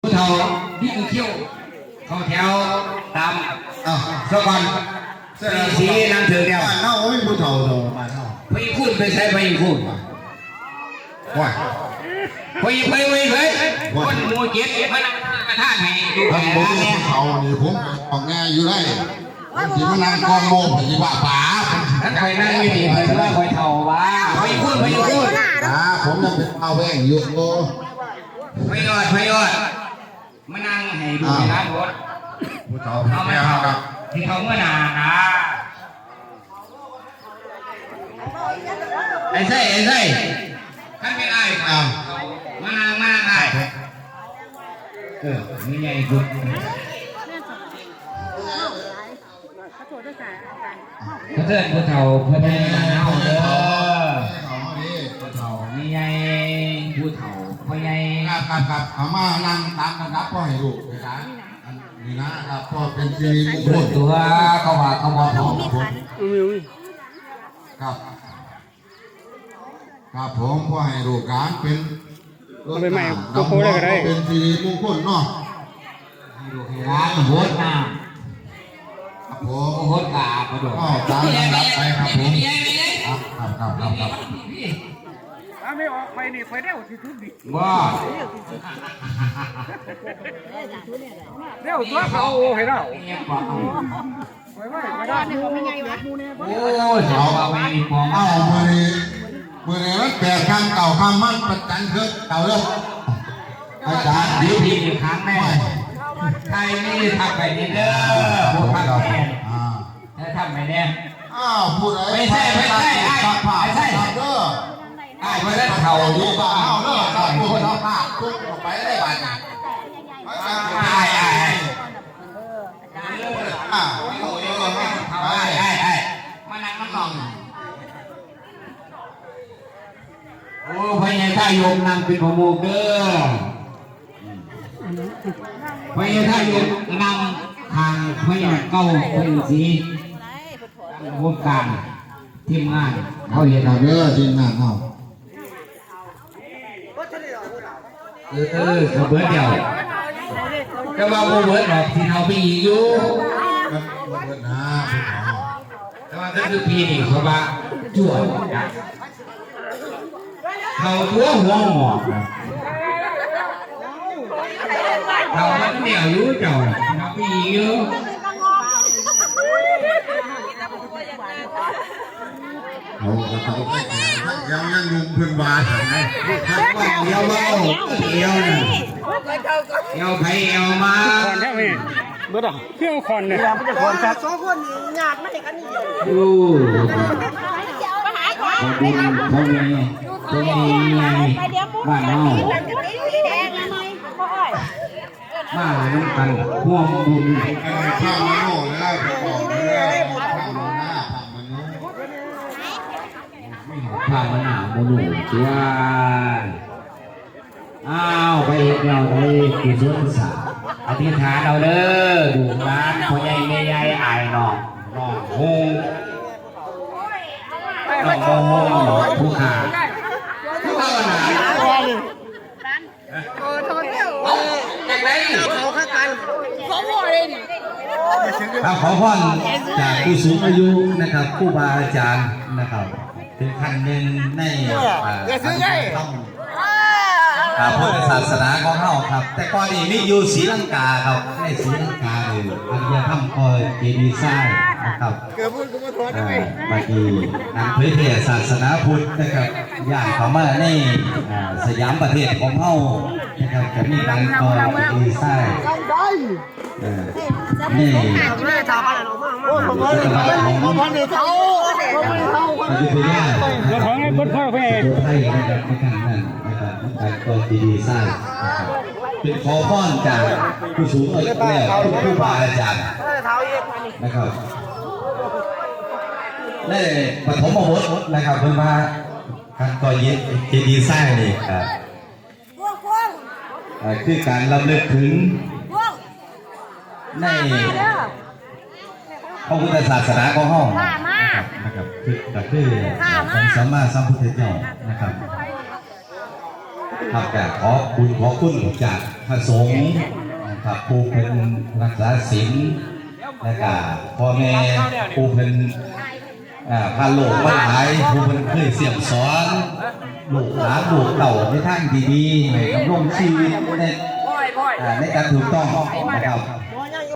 ผู้เฒ่าที่คือเขี้ยวเขาแถวตามสกอนสีนั่งถือเดียวบ้านเน่าไม่ผู้เฒ่าเฒ่าบ้านเน่าไปพูดไปใช้ไปพูดว่าไปคนหมูเจ็ดมานั่งกระทานให้ดูแผลเนี่ยเขานี่ผมออกงานอยู่ได้ที่มานั่งกองโมปฏิบัติป่านั่นไปนั่งไม่ดีไปว่าไปเฒ่าว่าไปพูดผมยังเป็นเอาแว่งอยู่ไปยอดมานั่งให้ดูแผลรถผู้เฒ่าเอาไม่เฒ่าที่เขาเมื่อนานะไอ้ไส้ท่านไม่ได้มานั่งได้ไม่ใหญ่สุดพระเจ้าผู้เฒ่าพระแม่เฮาเด้อผู้เฒ่าไม่ใหญ่ผู้เฒ่าพ่อใหญ่ครับเอามานั่งตามกันรับพ่อให้ลูกนี่นะครับพ่อเป็นซีรีส์พูดตัวเขาว่าเขาบอกผมครับผมพ่อให้ลูกการเป็นไปใหม่ก็โค้ดได้ก็ได้เป็นซีรีส์มงคลเนาะร้านโหดน้ำครับผมโหดกาประโดดตามกันรับไปครับผมครับไม่ออกไปนี่ไปได้ที่ทุบดิว่าเดี๋ยวตัวเขาให้เราโอ้ยเอาไปมองเอาเมื่อนี้มันแปลกคำเก่าคำมันประจันคือเก่าเลยอาจารย์ดีอีกครั้งแน่ใครไม่ได้ทำไปนี่เด้อพวกท่านแน่ถ้าทำไปแน่พูดอะไรไม่ใช่เด้อไอ้เพื่อนเข่าดูบ้าเด้อพูดเอาผ้าทุกไปได้บ้านไอ้มานั่งน้ำนองโอ้พญาท่ายมนั่งเป็นประมุขเด้อพญาท่ายมนั่งทางพญาเก้าพญาสีวงการทีมงานเขาเห็นเราเด้อทีมงานเขาเขาเบิร์ดเดียวก็ว่าโมเบิร์ดหรอกที่เราไปอยู่แต่ว่าก็คือปีนี้เขาว่าจั่วเขาตัวหัวหมอกเขามันเหนียวอยู่เจ้าเราไปอยู่ยังนุ่มพื้นบาถึงไงเยาน่ะเยาไผ่เยามาคอนแท้ไหมเบิร์ดเที่ยวคอนเนี่ยมันจะคอนครับ2 คนหยาดไม่เห็นกันนี่ดูเขามีไงบ้านเฮามาน้ำกันห่วงบุญข้าวมันโง่แล้วบอกเลยข้าวมันหนาวมันหนุ่มชัวอ้าวไปเราไปกินสวนสาอธิษฐานเราเด้อดูร้านพ่อใหญ่แม่ใหญ่อายน้องฮงผู้ขาผู้ขาหนาจากไหนเขาข้ากันเขาบ่เลยดิขอพรจากผู้สูงอายุนะครับผู้บาอาจารย์นะครับถึงขั้นหนึ่งในพุทธศาสนาของเราครับแต่ก่อนนี้มีอยู่ศรีลังกาครับในศรีลังกาเลยอันเดียทำคอยเจดีย์สร้างนะครับบางทีนำเผยแผ่ศาสนาพุทธนะครับอย่างเขามาในสยามประเทศของเรานะครับจะมีการคอยเจดีย์สร้างนี่รถของไอ้รถพ่อเพื่อนไทยนะครับในการนั้นนะครับการคอยเจดีย์สร้างเป็นขอพรจากผู้สูงอายุและผู้บาอาจารย์นะครับในปฐมบทนะครับเพิ่นมาการก่อเจดีย์สร้างนี่ครับคือการรำลึกถึงในพระพุทธศาสนาของเรานะครับคือพระสัมมาสัมพุทธเจ้านะครับ ครับแต่ขอบคุณจากพระสงฆ์นะครับผู้เป็นรักษาศีลและก็พ่อแม่ผู้เป็นพาลูกมาหลายผู้เป็นเคยเสี่ยมสอนลูกหลานลูกเต่าในทางดีๆให้ดำรงชีวิตในการถูกต้องนะครับ